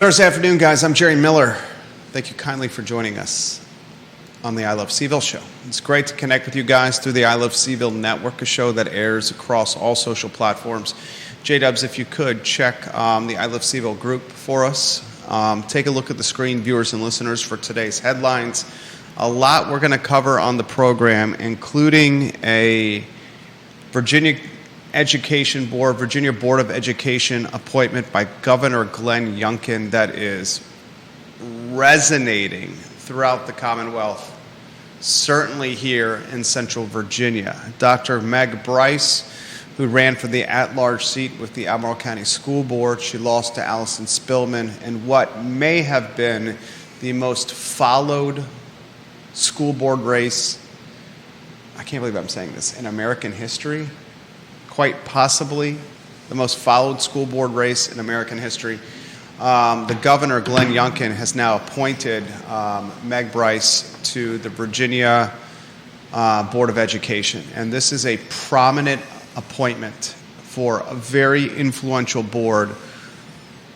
Thursday afternoon, guys. I'm Jerry Miller. Thank you kindly for joining us on the I Love CVille Show. It's great to connect with you guys through the I Love CVille Network, a show that airs across all social platforms. J-Dubs, if you could, check the I Love CVille group for us. Take a look at the screen, viewers and listeners, for today's headlines. A lot we're going to cover on the program, including a Virginia Board of Education appointment by Governor Glenn Youngkin that is resonating throughout the Commonwealth, certainly here in Central Virginia. Dr. Meg Bryce, who ran for the at-large seat with the Albemarle County School Board, she lost to Allison Spillman in what may have been the most followed school board race, I can't believe I'm saying this, in American history. Quite possibly the most followed school board race in American history. The governor, Glenn Youngkin, has now appointed Meg Bryce to the Virginia Board of Education. And this is a prominent appointment for a very influential board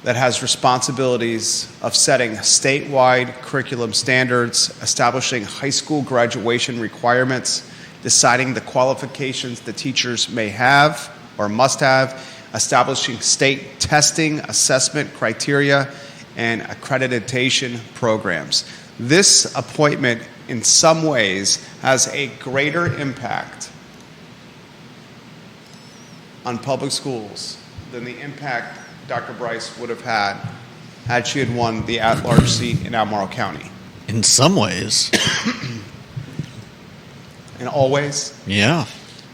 that has responsibilities of setting statewide curriculum standards, establishing high school graduation requirements, deciding the qualifications the teachers may have or must have, establishing state testing, assessment criteria, and accreditation programs. This appointment, in some ways, has a greater impact on public schools than the impact Dr. Bryce would have had she had won the at-large seat in Albemarle County. In some ways. And always. Yeah.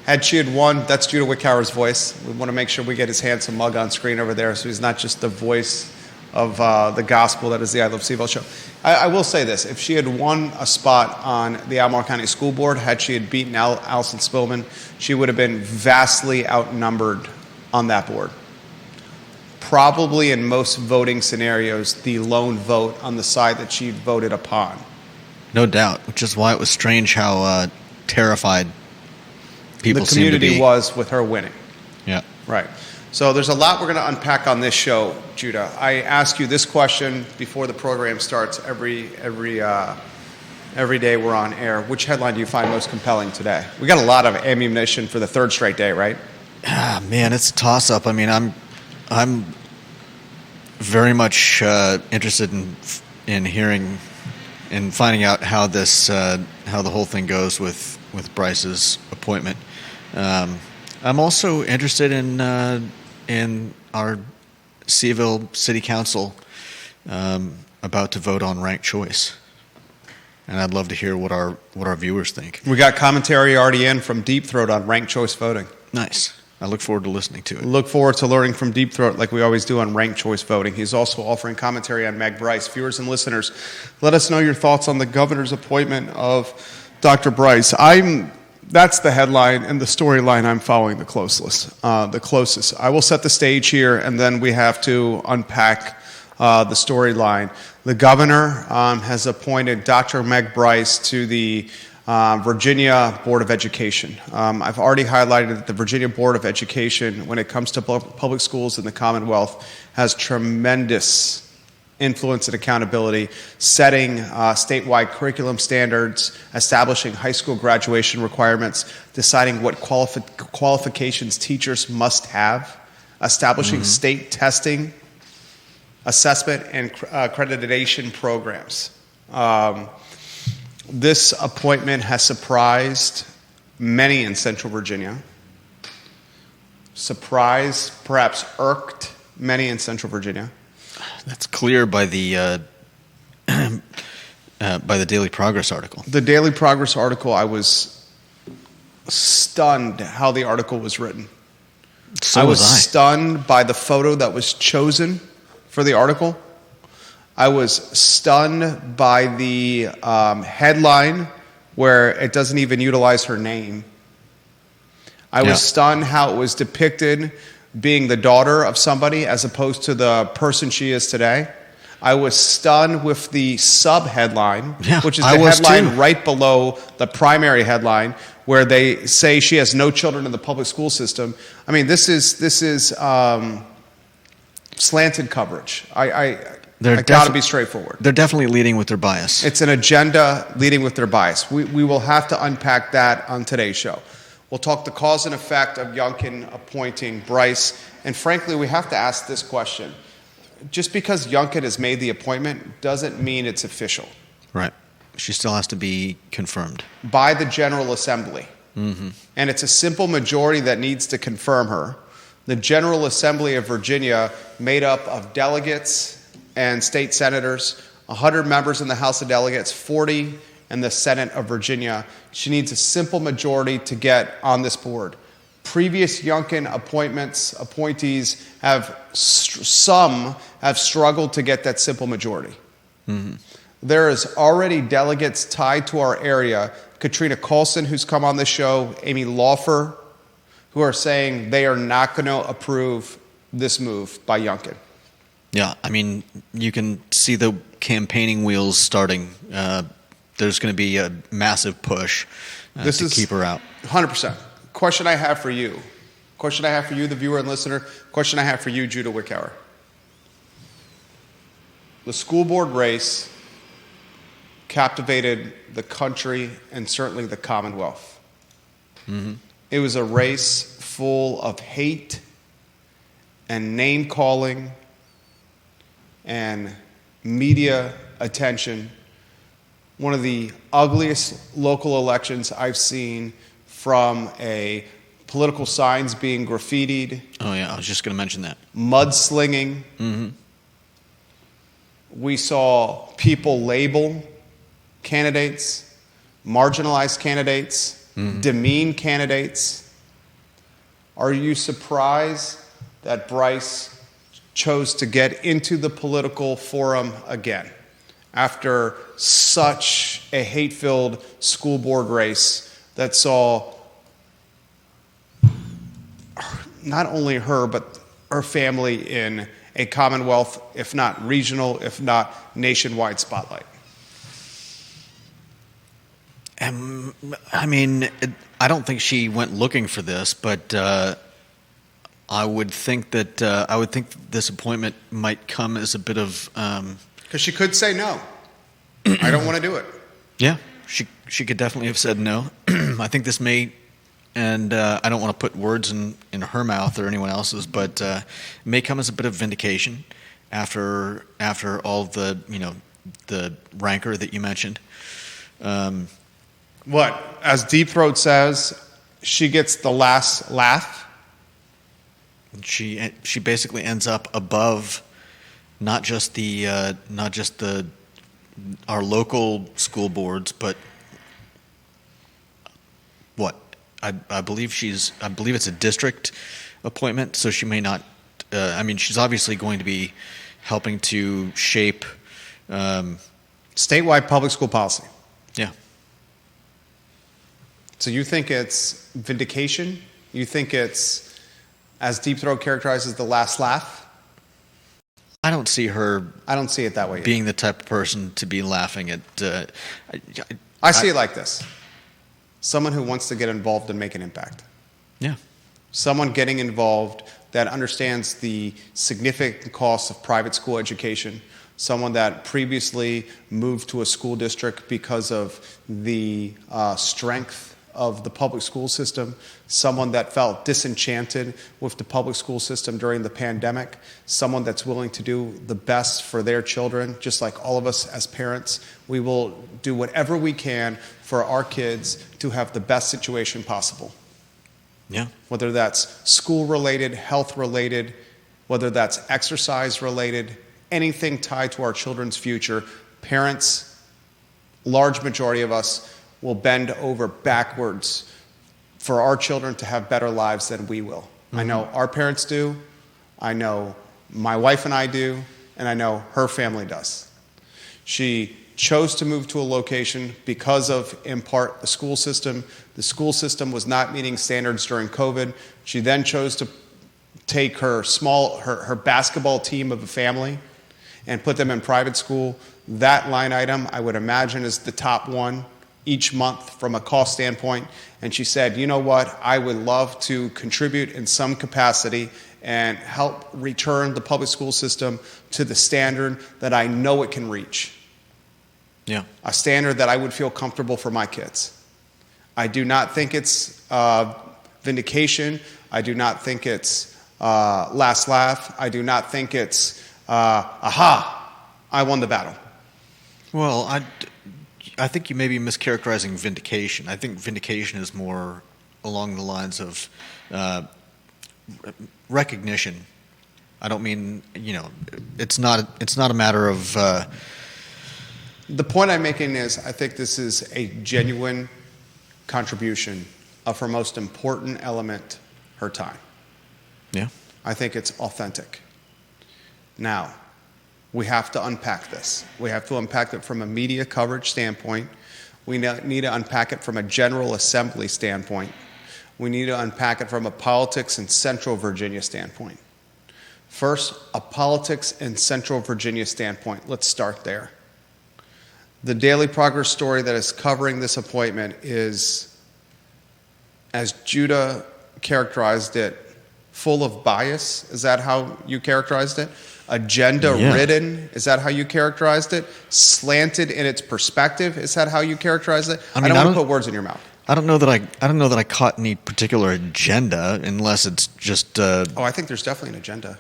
Had she had won, that's Judah Wickhauer's voice. We want to make sure we get his handsome mug on screen over there so he's not just the voice of the gospel that is the I Love CVille Show. I will say this. If she had won a spot on the Albemarle County School Board, had she had beaten Allison Spillman, she would have been vastly outnumbered on that board. Probably in most voting scenarios, the lone vote on the side that she voted upon. No doubt, which is why it was strange how terrified people the community seemed to be. Was with her winning. Yeah. Right. So there's a lot we're going to unpack on this show, Judah. I ask you this question before the program starts every day we're on air. Which headline do you find most compelling today? We got a lot of ammunition for the third straight day, right? Ah, man, it's a toss-up. I mean, I'm very much interested in hearing and finding out how this how the whole thing goes with Bryce's appointment. I'm also interested in our CVille City Council about to vote on ranked choice, and I'd love to hear what our viewers think. We got commentary already in from Deep Throat on ranked choice voting. Nice. I look forward to listening to it. Look forward to learning from Deep Throat like we always do on ranked choice voting. He's also offering commentary on Meg Bryce. Viewers and listeners, let us know your thoughts on the governor's appointment of Dr. Bryce. That's the headline and the storyline I'm following the closest. I will set the stage here, and then we have to unpack the storyline. The governor has appointed Dr. Meg Bryce to the Virginia Board of Education. I've already highlighted that the Virginia Board of Education, when it comes to public schools in the Commonwealth, has tremendous influence and accountability, setting statewide curriculum standards, establishing high school graduation requirements, deciding what qualifications teachers must have, establishing state testing, assessment, and accreditation programs. This appointment has surprised many in Central Virginia, surprised, perhaps irked many in Central Virginia. That's clear by the Daily Progress article. The Daily Progress article, I was stunned how the article was written. So I was was I. stunned by the photo that was chosen for the article. I was stunned by the headline where it doesn't even utilize her name. I was stunned how it was depicted being the daughter of somebody as opposed to the person she is today. I was stunned with the sub-headline, which is the headline right below the primary headline, where they say she has no children in the public school system. I mean, this is slanted coverage. I got to be straightforward. They're definitely leading with their bias. It's an agenda leading with their bias. We will have to unpack that on today's show. We'll talk the cause and effect of Youngkin appointing Bryce. And frankly, we have to ask this question. Just because Youngkin has made the appointment doesn't mean it's official. Right. She still has to be confirmed. By the General Assembly. Mm-hmm. And it's a simple majority that needs to confirm her. The General Assembly of Virginia, made up of delegates and state senators, 100 members in the House of Delegates, 40 in the Senate of Virginia. She needs a simple majority to get on this board. Previous Youngkin appointees some have struggled to get that simple majority. Mm-hmm. There is already delegates tied to our area, Katrina Coulson, who's come on the show, Amy Laufer, who are saying they are not going to approve this move by Youngkin. Yeah, I mean, you can see the campaigning wheels starting. There's going to be a massive push to keep her out. 100%. Question I have for you. Question I have for you, the viewer and listener. Question I have for you, Judah Wickhauer. The school board race captivated the country and certainly the Commonwealth. Mm-hmm. It was a race full of hate and name-calling and media attention. One of the ugliest local elections I've seen, from a political signs being graffitied. Oh, yeah, I was just going to mention that. Mudslinging. Mm-hmm. We saw people label candidates, marginalize candidates, demean candidates. Are you surprised that Bryce chose to get into the political forum again after such a hate-filled school board race that saw not only her, but her family in a Commonwealth, if not regional, if not nationwide spotlight? I mean, I don't think she went looking for this, but I would think that this appointment might come as a bit of because she could say no. I don't want to do it. Yeah, she could definitely have said no. I think this may, and I don't want to put words in her mouth or anyone else's, but it may come as a bit of vindication after all the the rancor that you mentioned. What, as Deep Throat says, she gets the last laugh? She basically ends up above not just our local school boards, but what I believe it's a district appointment, so she may not. She's obviously going to be helping to shape statewide public school policy. Yeah. So you think it's vindication? You think it's, as Deep Throat characterizes, the last laugh? I don't see her. I don't see it that way. Being the type of person to be laughing at. I see it like this: someone who wants to get involved and make an impact. Yeah. Someone getting involved that understands the significant costs of private school education. Someone that previously moved to a school district because of the strength of the public school system, someone that felt disenchanted with the public school system during the pandemic, someone that's willing to do the best for their children, just like all of us as parents. We will do whatever we can for our kids to have the best situation possible. Yeah. Whether that's school-related, health-related, whether that's exercise-related, anything tied to our children's future, parents, large majority of us, will bend over backwards for our children to have better lives than we will. Mm-hmm. I know our parents do, I know my wife and I do, and I know her family does. She chose to move to a location because of, in part, the school system. The school system was not meeting standards during COVID. She then chose to take her basketball team of a family and put them in private school. That line item, I would imagine, is the top one each month from a cost standpoint. And she said, you know what, I would love to contribute in some capacity and help return the public school system to the standard that I know it can reach. Yeah. A standard that I would feel comfortable for my kids. I do not think it's vindication. I do not think it's last laugh. I do not think it's, aha, I won the battle. Well, I think you may be mischaracterizing vindication. I think vindication is more along the lines of recognition. I don't mean, it's not a matter of. The point I'm making is I think this is a genuine contribution of her most important element, her time. Yeah. I think it's authentic. Now, we have to unpack this. We have to unpack it from a media coverage standpoint. We need to unpack it from a General Assembly standpoint. We need to unpack it from a politics in Central Virginia standpoint. First, a politics in Central Virginia standpoint. Let's start there. The Daily Progress story that is covering this appointment is, as Judah characterized it, full of bias. Is that how you characterized it? Agenda-ridden. Is that how you characterized it? Slanted in its perspective. Is that how you characterized it? I don't want to put words in your mouth. I don't know that I caught any particular agenda, unless it's just. I think there's definitely an agenda.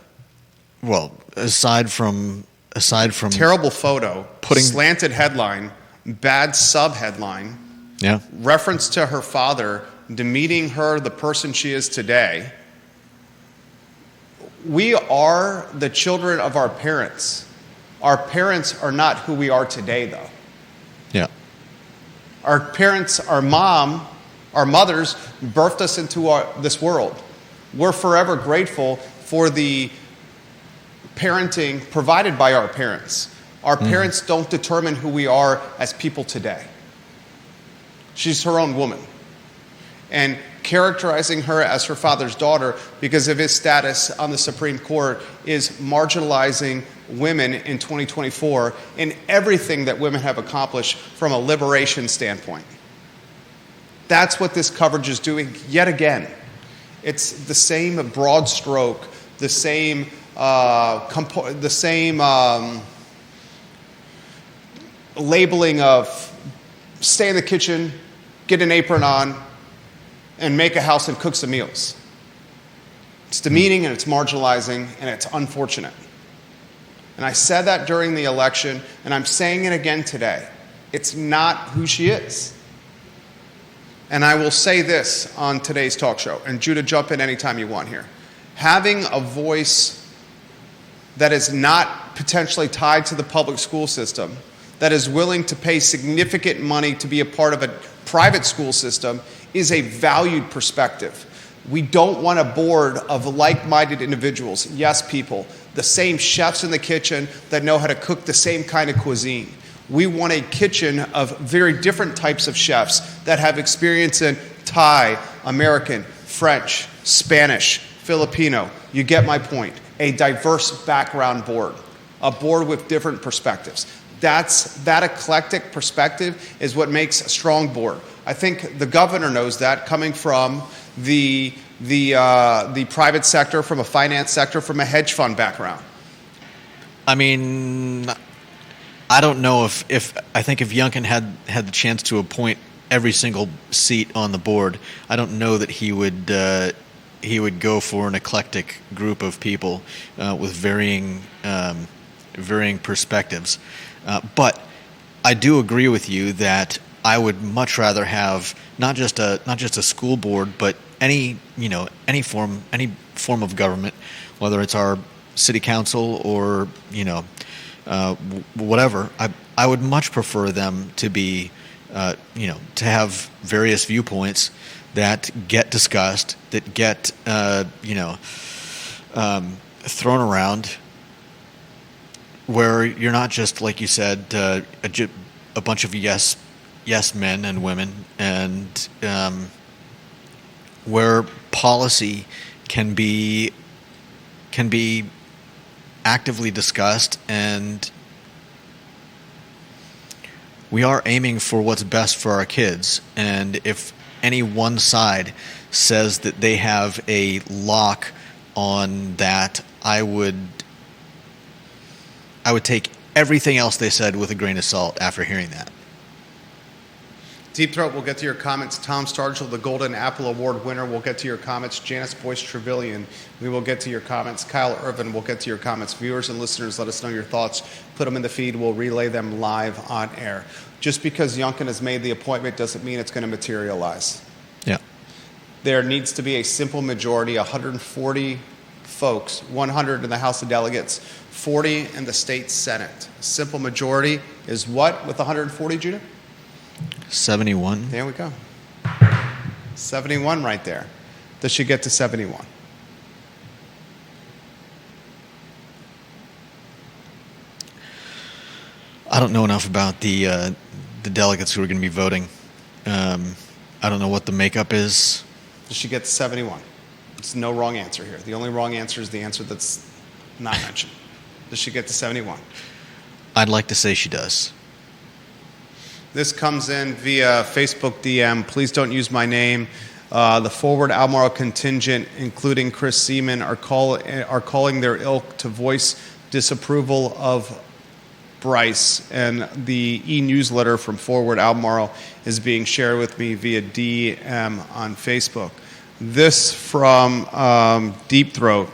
Well, aside from terrible photo, slanted headline, bad sub headline. Yeah. Reference to her father demeaning her, the person she is today. We are the children of our parents. Our parents are not who we are today, though. Yeah. Our parents, our mothers birthed us into this world. We're forever grateful for the parenting provided by our parents. Our parents don't determine who we are as people today. She's her own woman. And characterizing her as her father's daughter because of his status on the Supreme Court is marginalizing women in 2024 in everything that women have accomplished from a liberation standpoint. That's what this coverage is doing yet again. It's the same broad stroke, the same labeling of stay in the kitchen, get an apron on, and make a house and cook some meals. It's demeaning and it's marginalizing and it's unfortunate. And I said that during the election, and I'm saying it again today. It's not who she is. And I will say this on today's talk show, and Judah, jump in anytime you want here. Having a voice that is not potentially tied to the public school system, that is willing to pay significant money to be a part of a private school system, is a valued perspective. We don't want a board of like-minded individuals, yes, people, the same chefs in the kitchen that know how to cook the same kind of cuisine. We want a kitchen of very different types of chefs that have experience in Thai, American, French, Spanish, Filipino. You get my point. A diverse background board, a board with different perspectives. That eclectic perspective is what makes a strong board. I think the governor knows that, coming from the private sector, from a finance sector, from a hedge fund background. I mean, I don't know if I think if Youngkin had the chance to appoint every single seat on the board, I don't know that he would go for an eclectic group of people with varying perspectives. But I do agree with you that I would much rather have not just a school board, but any form of government, whether it's our city council or whatever. I would much prefer them to be to have various viewpoints that get discussed, that get thrown around, where you're not just, like you said, a bunch of yes men and women, and where policy can be actively discussed, and we are aiming for what's best for our kids. And if any one side says that they have a lock on that, I would take everything else they said with a grain of salt after hearing that. Deep Throat, we'll get to your comments. Tom Stargell, the Golden Apple Award winner, we'll get to your comments. Janice Boyce Trevelyan, we will get to your comments. Kyle Irvin, we'll get to your comments. Viewers and listeners, let us know your thoughts. Put them in the feed. We'll relay them live on air. Just because Youngkin has made the appointment doesn't mean it's going to materialize. Yeah. There needs to be a simple majority, 140 folks, 100 in the House of Delegates, 40 in the state Senate. Simple majority is what with 140, Judah? 71. There we go. 71 right there. Does she get to 71? I don't know enough about the delegates who are going to be voting. I don't know what the makeup is. Does she get to 71? There's no wrong answer here. The only wrong answer is the answer that's not mentioned. Does she get to 71? I'd like to say she does. This comes in via Facebook DM. Please don't use my name. The Forward Albemarle contingent, including Chris Seaman, are calling their ilk to voice disapproval of Bryce. And the e-newsletter from Forward Albemarle is being shared with me via DM on Facebook. This from Deep Throat,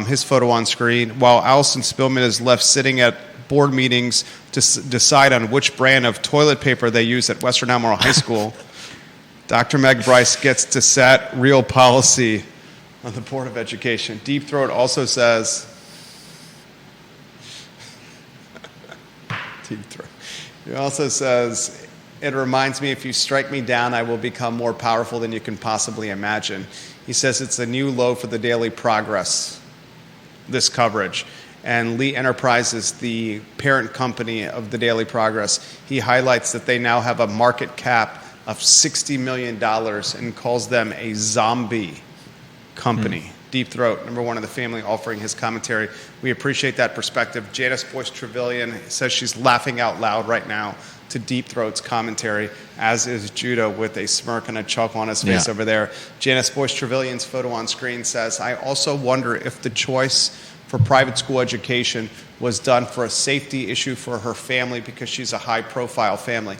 his photo on screen. While Allison Spillman is left sitting at board meetings to decide on which brand of toilet paper they use at Western Albemarle High School, Dr. Meg Bryce gets to set real policy on the Board of Education. Deep Throat also says, Deep Throat. He also says, it reminds me, if you strike me down, I will become more powerful than you can possibly imagine. He says it's a new low for the Daily Progress, this coverage. And Lee Enterprises, the parent company of the Daily Progress, he highlights that they now have a market cap of $60 million and calls them a zombie company. Deep Throat, number one in the family, offering his commentary. We appreciate that perspective. Janice Boyce Trevelyan says she's laughing out loud right now to Deep Throat's commentary, as is Judah with a smirk and a chuckle on his face over there. Janice Boyce Trevelyan's photo on screen says, I also wonder if the choice for private school education was done for a safety issue for her family because she's a high-profile family.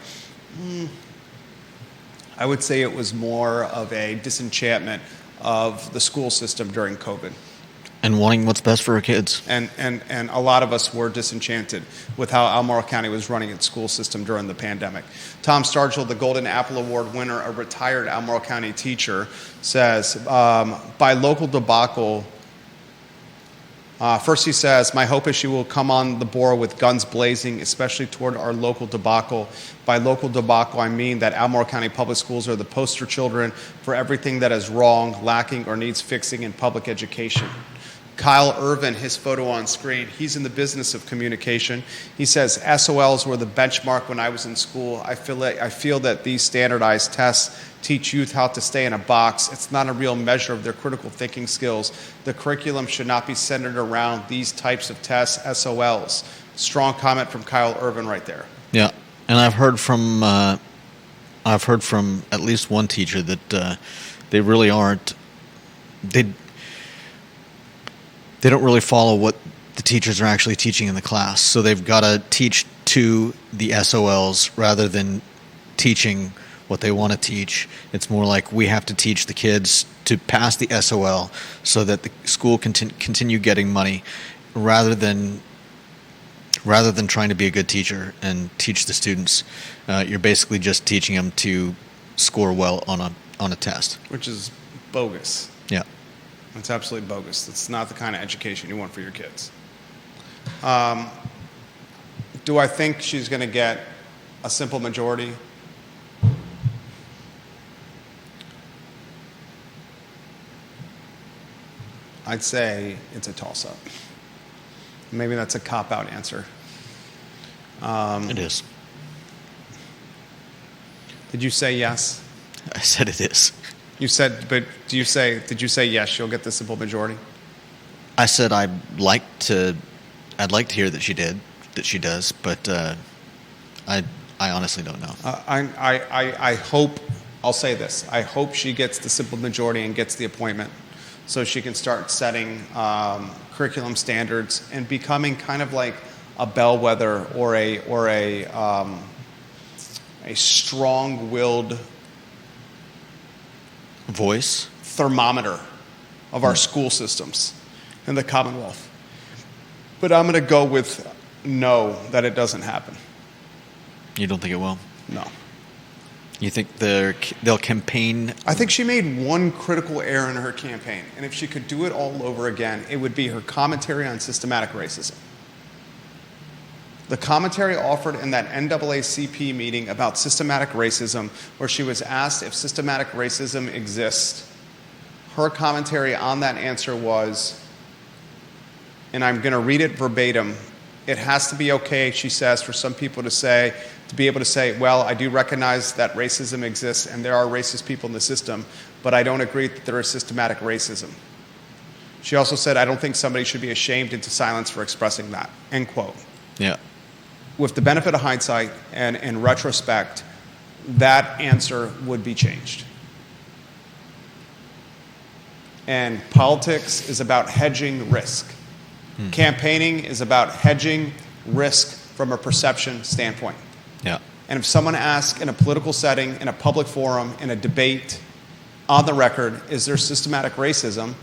I would say it was more of a disenchantment of the school system during COVID. And wanting what's best for her kids. And a lot of us were disenchanted with how Albemarle County was running its school system during the pandemic. Tom Stargell, the Golden Apple Award winner, a retired Albemarle County teacher, says, by local debacle, first he says, my hope is she will come on the board with guns blazing, especially toward our local debacle. By local debacle, I mean that Albemarle County Public Schools are the poster children for everything that is wrong, lacking, or needs fixing in public education. Kyle Irvin, his photo on screen, he's in the business of communication. He says, SOLs were the benchmark when I was in school. I feel that these standardized tests teach youth how to stay in a box. It's not a real measure of their critical thinking skills. The curriculum should not be centered around these types of tests, SOLs. Strong comment from Kyle Irvin right there. Yeah, and I've heard from at least one teacher that they really aren't. They don't really follow what the teachers are actually teaching in the class. So they've got to teach to the SOLs rather than teaching what they want to teach. It's more like we have to teach the kids to pass the SOL so that the school can continue getting money rather than trying to be a good teacher and teach the students. You're basically just teaching them to score well on a test. Which is bogus. Yeah. It's absolutely bogus. It's not the kind of education you want for your kids. Do I think she's going to get a simple majority? I'd say it's a toss-up. Maybe that's a cop-out answer. It is. Did you say yes? I said it is. You said, but did you say yes, she'll get the simple majority? I said I'd like to hear that she does, but I honestly don't know. I hope, I'll say this, I hope she gets the simple majority and gets the appointment so she can start setting curriculum standards and becoming kind of like a bellwether or a strong-willed voice, thermometer of our school systems in the Commonwealth. But I'm going to go with no, that it doesn't happen. You don't think it will? No. You think they'll campaign? I think she made one critical error in her campaign, and if she could do it all over again, it would be her commentary on systematic racism. The commentary offered in that NAACP meeting about systematic racism, where she was asked if systematic racism exists, her commentary on that answer was, and I'm going to read it verbatim, it has to be okay, she says, for some people to be able to say, well, I do recognize that racism exists and there are racist people in the system, but I don't agree that there is systematic racism. She also said, I don't think somebody should be ashamed into silence for expressing that, end quote. Yeah. With the benefit of hindsight and in retrospect, that answer would be changed. And politics is about hedging risk. Campaigning is about hedging risk from a perception standpoint. Yeah. And if someone asks in a political setting, in a public forum, in a debate, on the record, is there systematic racism?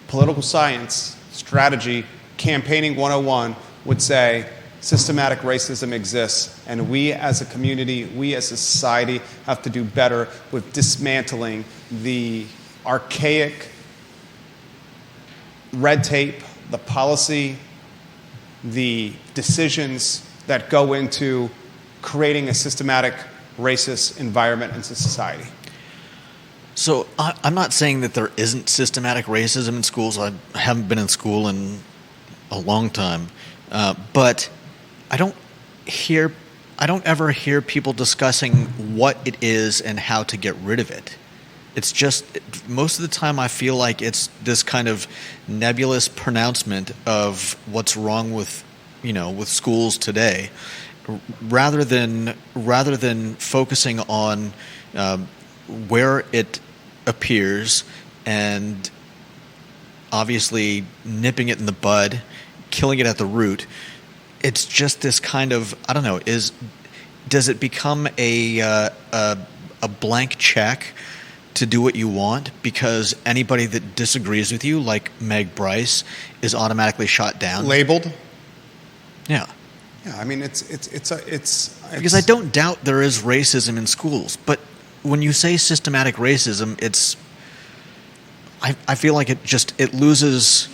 Political science, strategy, campaigning 101 would say systematic racism exists, and we as a community, we as a society have to do better with dismantling the archaic red tape, the policy, the decisions that go into creating a systematic racist environment into society. So I'm not saying that there isn't systematic racism in schools. I haven't been in school in a long time, but I don't ever hear people discussing what it is and how to get rid of it. It's just, most of the time I feel like it's this kind of nebulous pronouncement of what's wrong with schools today, rather than focusing on where it appears and obviously nipping it in the bud, killing it at the root. It's just this kind of, I don't know, does it become a blank check to do what you want because anybody that disagrees with you, like Meg Bryce, is automatically shot down? Labeled? Yeah. Yeah, I mean, it's because I don't doubt there is racism in schools, but when you say systematic racism, I feel like it loses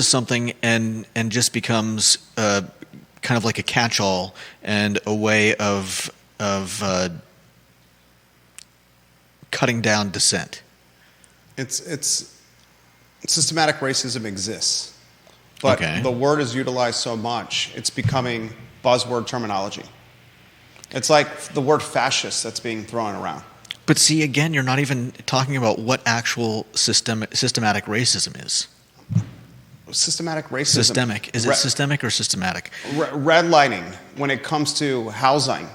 something and just becomes kind of like a catch-all and a way of cutting down dissent. It's systematic racism exists, but the word is utilized so much it's becoming buzzword terminology. It's like the word fascist that's being thrown around. But see, again, you're not even talking about what actual systematic racism is. Systematic racism. Systemic. Is it systemic or systematic? Redlining when it comes to housing.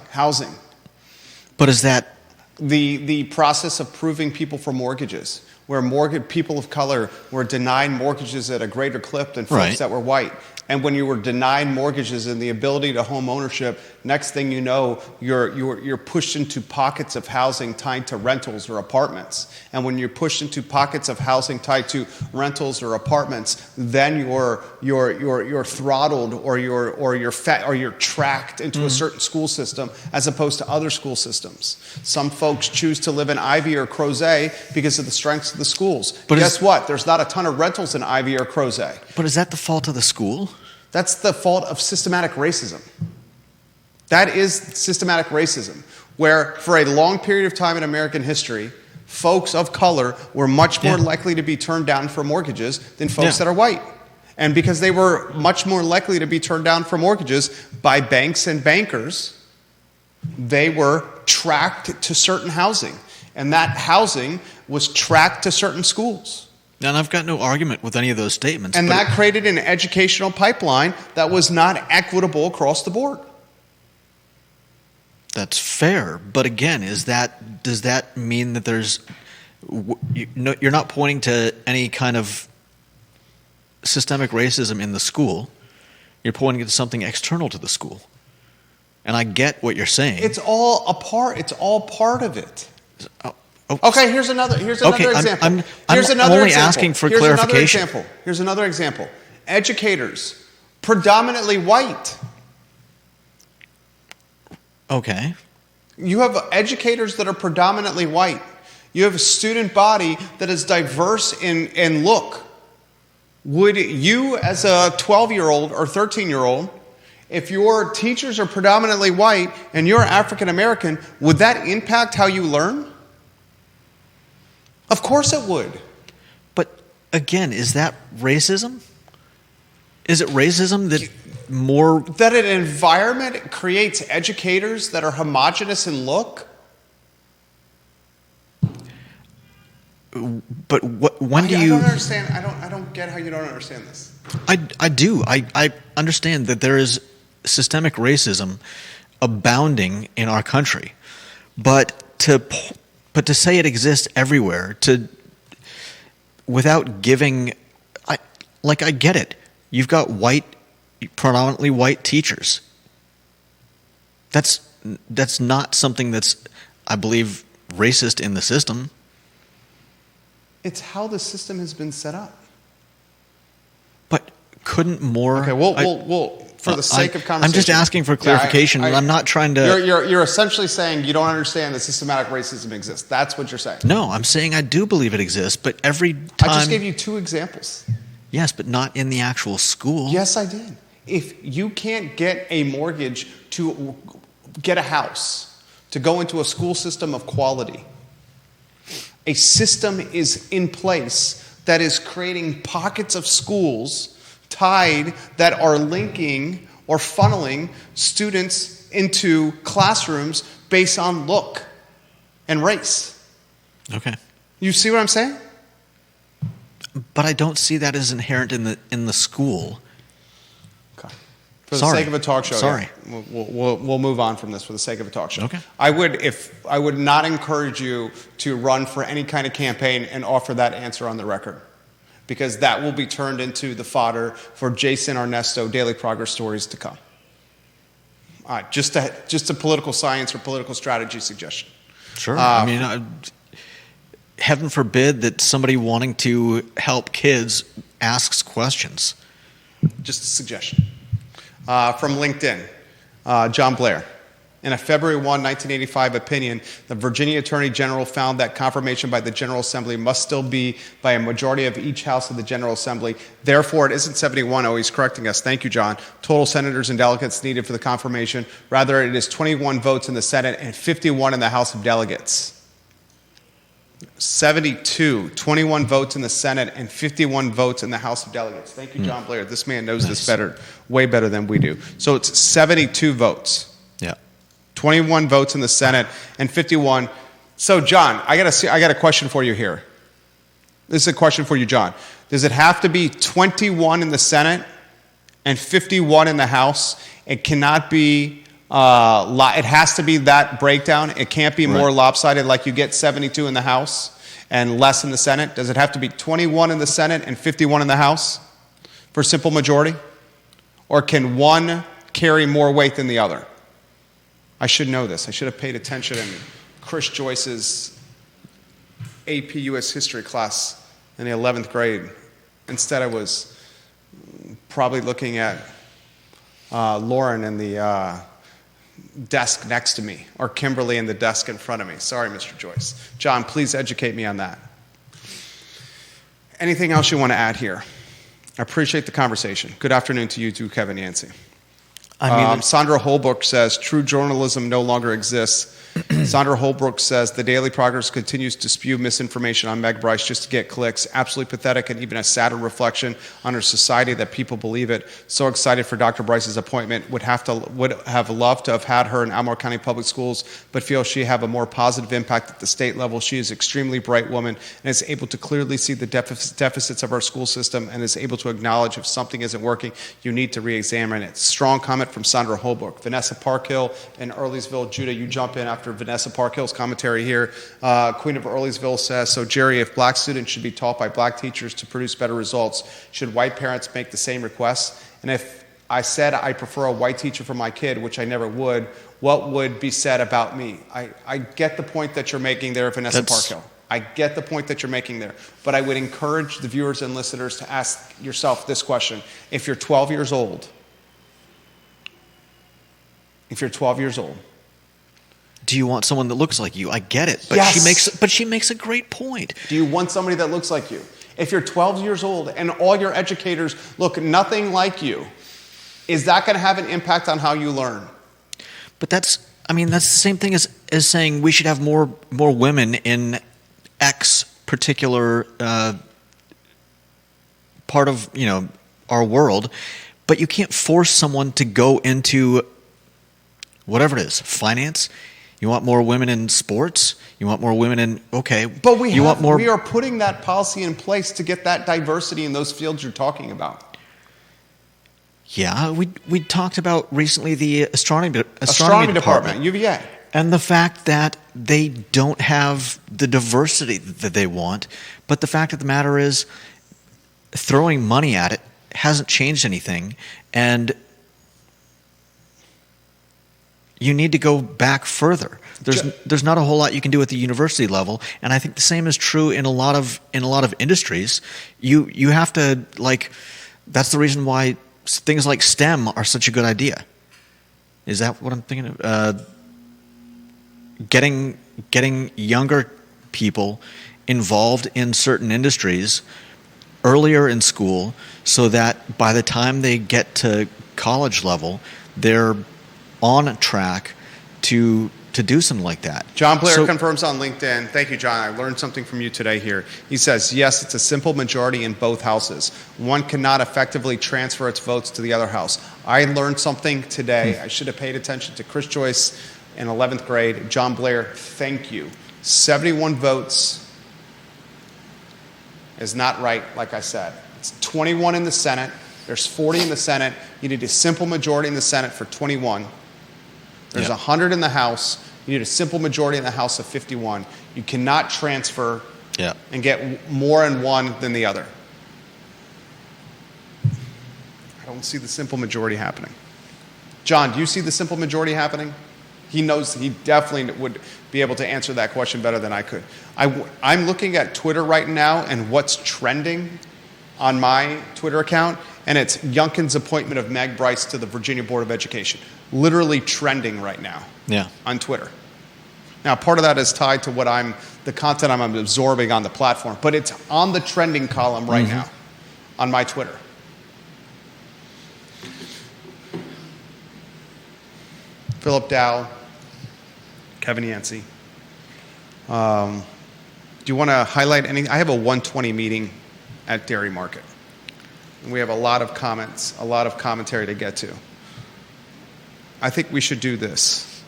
But is that the process of proving people for mortgages, where people of color were denied mortgages at a greater clip than folks that were white? And when you were denied mortgages and the ability to home ownership, next thing you know, you're pushed into pockets of housing tied to rentals or apartments. And when you're pushed into pockets of housing tied to rentals or apartments, then you're throttled or you're tracked into a certain school system as opposed to other school systems. Some folks choose to live in Ivy or Crozet because of the strengths of the schools. But guess what? There's not a ton of rentals in Ivy or Crozet. But is that the fault of the school? That's the fault of systematic racism. That is systematic racism, where for a long period of time in American history, folks of color were much more likely to be turned down for mortgages than folks that are white. And because they were much more likely to be turned down for mortgages by banks and bankers, they were tracked to certain housing. And that housing was tracked to certain schools. And I've got no argument with any of those statements. And that created an educational pipeline that was not equitable across the board. That's fair. But again, does that mean that there's You're not pointing to any kind of systemic racism in the school. You're pointing to something external to the school. And I get what you're saying. It's all a part. It's all part of it. Oh, okay, here's another example. I'm only asking for clarification. Here's another example. Educators, predominantly white. Okay. You have educators that are predominantly white. You have a student body that is diverse in look. Would you, as a 12-year-old or 13-year-old, if your teachers are predominantly white and you're African American, would that impact how you learn? Of course it would. But again, is that racism? Is it racism that that an environment creates educators that are homogenous in look? But when do you? I don't understand. I don't get how you don't understand this. I do. I understand that there is systemic racism abounding in our country, but to say it exists everywhere, without giving, I get it. You've got predominantly white teachers. That's not something that's, I believe, racist in the system. It's how the system has been set up. But couldn't more? Okay, we'll for the sake of conversation. I'm just asking for clarification. I'm not trying to. You're essentially saying you don't understand that systematic racism exists. That's what you're saying. No, I'm saying I do believe it exists, but every time. I just gave you 2 examples. Yes, but not in the actual school. Yes, I did. If you can't get a mortgage to get a house, to go into a school system of quality, a system is in place that is creating pockets of schools tied that are linking or funneling students into classrooms based on look and race. Okay. You see what I'm saying? But I don't see that as inherent in the school. Okay. For the sake of a talk show, sorry. Yeah, we'll move on from this for the sake of a talk show. Okay. I would not encourage you to run for any kind of campaign and offer that answer on the record, because that will be turned into the fodder for Jason Ernesto Daily Progress stories to come. All right, just a political science or political strategy suggestion. Sure. I mean, heaven forbid that somebody wanting to help kids asks questions. Just a suggestion. From LinkedIn, John Blair. In a February 1, 1985 opinion, the Virginia Attorney General found that confirmation by the General Assembly must still be by a majority of each house of the General Assembly. Therefore, it isn't 71. Oh, he's correcting us. Thank you, John. Total senators and delegates needed for the confirmation. Rather, it is 21 votes in the Senate and 51 in the House of Delegates. 72, 21 votes in the Senate and 51 votes in the House of Delegates. Thank you, John Blair. This man knows this better, way better than we do. So it's 72 votes. Yeah. 21 votes in the Senate and 51. So, John, I got a question for you here. This is a question for you, John. Does it have to be 21 in the Senate and 51 in the House? It cannot be. It has to be that breakdown. It can't be more lopsided, like you get 72 in the House and less in the Senate. Does it have to be 21 in the Senate and 51 in the House for simple majority? Or can one carry more weight than the other? I should know this. I should have paid attention in Chris Joyce's AP US history class in the 11th grade. Instead, I was probably looking at Lauren in the desk next to me, or Kimberly in the desk in front of me. Sorry, Mr. Joyce. John, please educate me on that. Anything else you want to add here? I appreciate the conversation. Good afternoon to you too, Kevin Yancey. Sandra Holbrook says, true journalism no longer exists. Sandra Holbrook says, the Daily Progress continues to spew misinformation on Meg Bryce just to get clicks. Absolutely pathetic and even a sadder reflection on our society that people believe it. So excited for Dr. Bryce's appointment. Would have loved to have had her in Albemarle County Public Schools, but feel she have a more positive impact at the state level. She is an extremely bright woman and is able to clearly see the deficits of our school system and is able to acknowledge if something isn't working, you need to re-examine it. Strong comment from Sandra Holbrook. Vanessa Parkhill in Earlysville. Judah, you jump in after after Vanessa Parkhill's commentary here. Queen of Earlysville says, so Jerry, if black students should be taught by black teachers to produce better results, should white parents make the same requests? And if I said I prefer a white teacher for my kid, which I never would, what would be said about me? I get the point that you're making there, Vanessa Parkhill. I get the point that you're making there. But I would encourage the viewers and listeners to ask yourself this question. If you're 12 years old, do you want someone that looks like you? I get it, but yes. she makes a great point. Do you want somebody that looks like you? If you're 12 years old and all your educators look nothing like you, is that going to have an impact on how you learn? But that's the same thing as saying we should have more women in X particular part of our world, but you can't force someone to go into whatever it is, finance. You want more women in sports. You want more women in But we are putting that policy in place to get that diversity in those fields you're talking about. Yeah, we talked about recently the astronomy department, UVA, and the fact that they don't have the diversity that they want. But the fact of the matter is, throwing money at it hasn't changed anything, and you need to go back further. There's not a whole lot you can do at the university level, and I think the same is true in a lot of industries. You have to that's the reason why things like STEM are such a good idea. Is that what I'm thinking of? Getting younger people involved in certain industries earlier in school, so that by the time they get to college level, they're on track to do something like that. John Blair confirms on LinkedIn. Thank you, John. I learned something from you today here. He says, yes, it's a simple majority in both houses. One cannot effectively transfer its votes to the other house. I learned something today. I should have paid attention to Chris Joyce in 11th grade. John Blair, thank you. 71 votes is not right, like I said. It's 21 in the Senate. There's 40 in the Senate. You need a simple majority in the Senate for 21. There's 100 in the House. You need a simple majority in the House of 51. You cannot transfer and get more in one than the other. I don't see the simple majority happening. John, do you see the simple majority happening? He knows, he definitely would be able to answer that question better than I could. I'm looking at Twitter right now and what's trending on my Twitter account, and it's Youngkin's appointment of Meg Bryce to the Virginia Board of Education. Literally trending right now on Twitter. Now, part of that is tied to the content I'm absorbing on the platform, but it's on the trending column right now on my Twitter. Philip Dow, Kevin Yancey. Do you want to highlight anything? I have a 120 meeting at Dairy Market. And we have a lot of comments, a lot of commentary to get to. I think we should do this.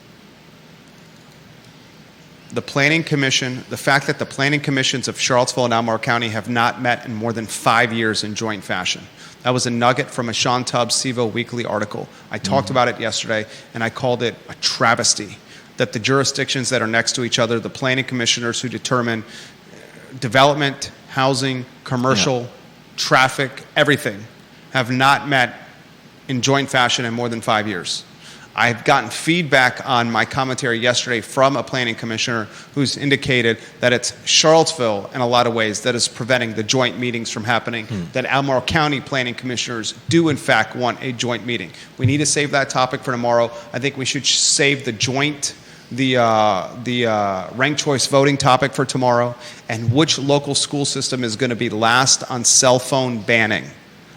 The Planning Commission, the fact that the Planning Commissions of Charlottesville and Albemarle County have not met in more than 5 years in joint fashion. That was a nugget from a Sean Tubbs CVille Weekly article. I talked about it yesterday, and I called it a travesty that the jurisdictions that are next to each other, the planning commissioners who determine development, housing, commercial, traffic, everything, have not met in joint fashion in more than 5 years. I've gotten feedback on my commentary yesterday from a planning commissioner who's indicated that it's Charlottesville in a lot of ways that is preventing the joint meetings from happening, that Albemarle County planning commissioners do in fact want a joint meeting. We need to save that topic for tomorrow. I think we should save the ranked choice voting topic for tomorrow, and which local school system is going to be last on cell phone banning.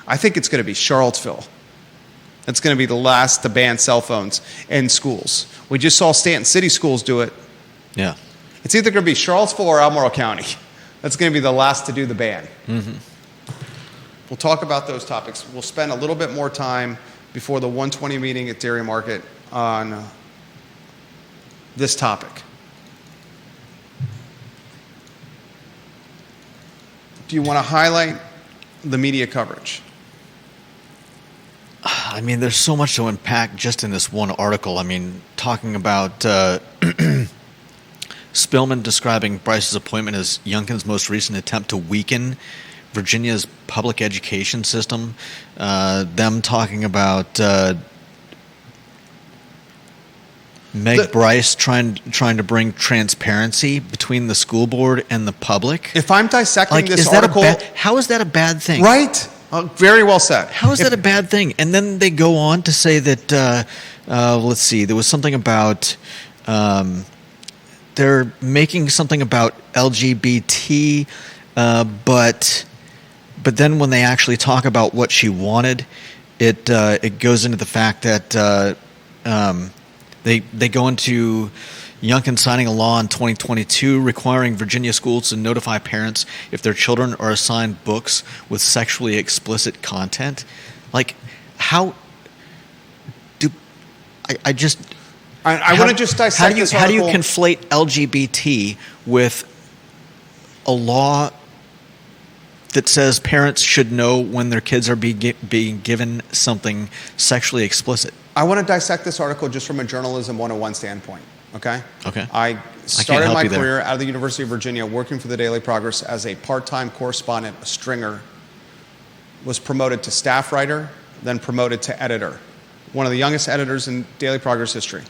I think it's going to be Charlottesville. It's going to be the last to ban cell phones in schools. We just saw Stanton City Schools do it. Yeah. It's either going to be Charlottesville or Albemarle County. That's going to be the last to do the ban. We'll talk about those topics. We'll spend a little bit more time before the 120 meeting at Dairy Market on this topic. Do you want to highlight the media coverage? I mean, there's so much to unpack just in this one article. I mean, talking about Spillman describing Bryce's appointment as Youngkin's most recent attempt to weaken Virginia's public education system. Them talking about Bryce trying to bring transparency between the school board and the public. If I'm dissecting this is article... how is that a bad thing? Right. Very well said. How is that a bad thing? And then they go on to say that, let's see, there was something about, they're making something about LGBT, but then when they actually talk about what she wanted, it goes into the fact that they go into Youngkin signing a law in 2022 requiring Virginia schools to notify parents if their children are assigned books with sexually explicit content. Like, how do I just... I want to just dissect this article. How do you conflate LGBT with a law that says parents should know when their kids are being given something sexually explicit? I want to dissect this article just from a journalism 101 standpoint. Okay? Okay. I started my career out of the University of Virginia working for the Daily Progress as a part-time correspondent, a stringer, was promoted to staff writer, then promoted to editor. One of the youngest editors in Daily Progress history.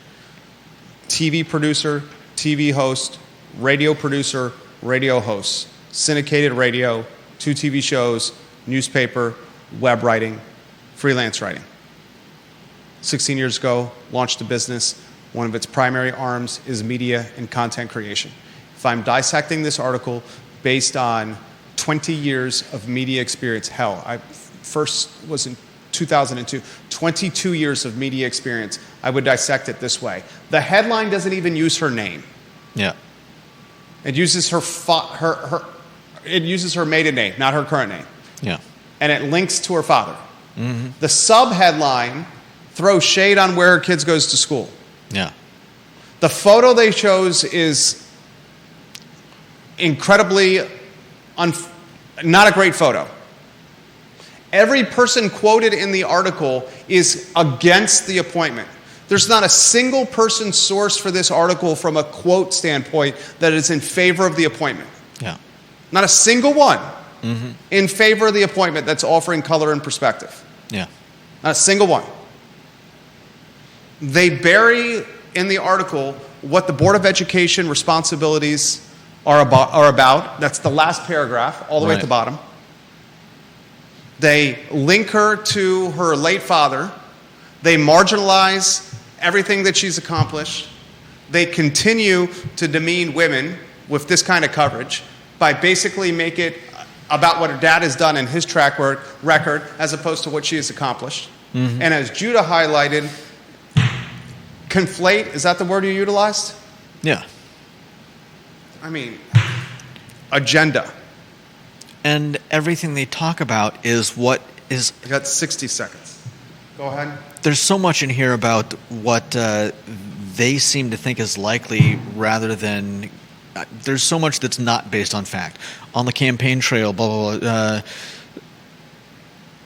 TV producer, TV host, radio producer, radio host, syndicated radio, 2 TV shows, newspaper, web writing, freelance writing. 16 years ago, launched a business. One of its primary arms is media and content creation. If I'm dissecting this article based on 20 years of media experience, hell, I first was in 2002, 22 years of media experience, I would dissect it this way. The headline doesn't even use her name. Yeah. It uses it uses her maiden name, not her current name. Yeah. And it links to her father. Mm-hmm. The sub-headline throws shade on where her kids goes to school. Yeah. The photo they chose is incredibly not a great photo. Every person quoted in the article is against the appointment. There's not a single person sourced for this article from a quote standpoint that is in favor of the appointment. Yeah. Not a single one in favor of the appointment that's offering color and perspective. Yeah. Not a single one. They bury in the article what the Board of Education responsibilities are about. That's the last paragraph, all the way at the bottom. They link her to her late father. They marginalize everything that she's accomplished. They continue to demean women with this kind of coverage by basically make it about what her dad has done in his track record as opposed to what she has accomplished. Mm-hmm. And as Judah highlighted, conflate, is that the word you utilized? Yeah. I mean, agenda. And everything they talk about is what is... I got 60 seconds. Go ahead. There's so much in here about what they seem to think is likely rather than... there's so much that's not based on fact. On the campaign trail, blah, blah, blah,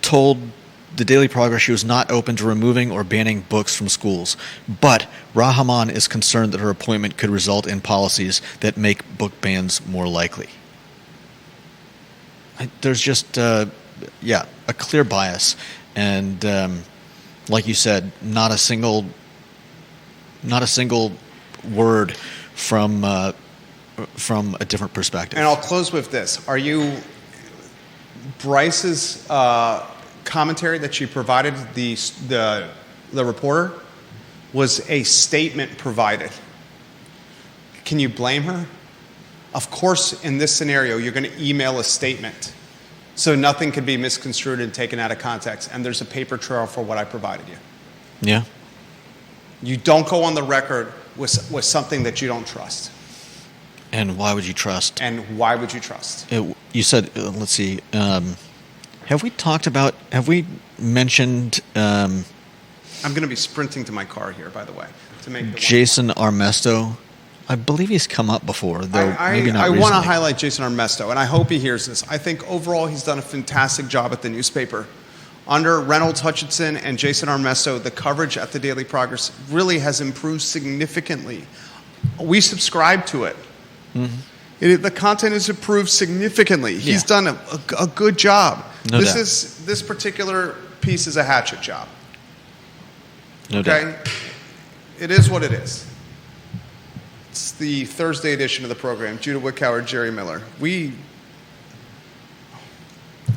told the Daily Progress she was not open to removing or banning books from schools. But Rahman is concerned that her appointment could result in policies that make book bans more likely. There's just, a clear bias. And like you said, not a single word from a different perspective. And I'll close with this. Are you Bryce's commentary that she provided the reporter was a statement provided? Can you blame her? Of course, in this scenario, you're going to email a statement so nothing could be misconstrued and taken out of context. And there's a paper trail for what I provided you. Yeah. You don't go on the record with something that you don't trust. And why would you trust? And why would you trust? You said, let's see, have we mentioned... I'm going to be sprinting to my car here, by the way, to make Jason Armesto. I believe he's come up before, though maybe not recently. I want to highlight Jason Armesto, and I hope he hears this. I think overall he's done a fantastic job at the newspaper. Under Reynolds Hutchinson and Jason Armesto, the coverage at the Daily Progress really has improved significantly. We subscribe to it. The content is improved significantly. He's Yeah. done a good job. No doubt. This particular piece is a hatchet job. No Okay? doubt. It is what it is. It's the Thursday edition of the program. Judah Wickower, Jerry Miller. We're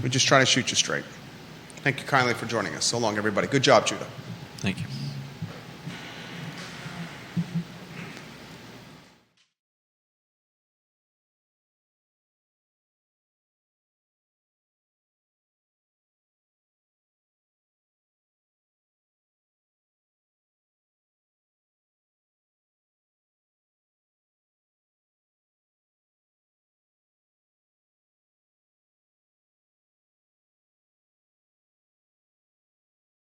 just trying to shoot you straight. Thank you kindly for joining us. So long, everybody. Good job, Judah. Thank you.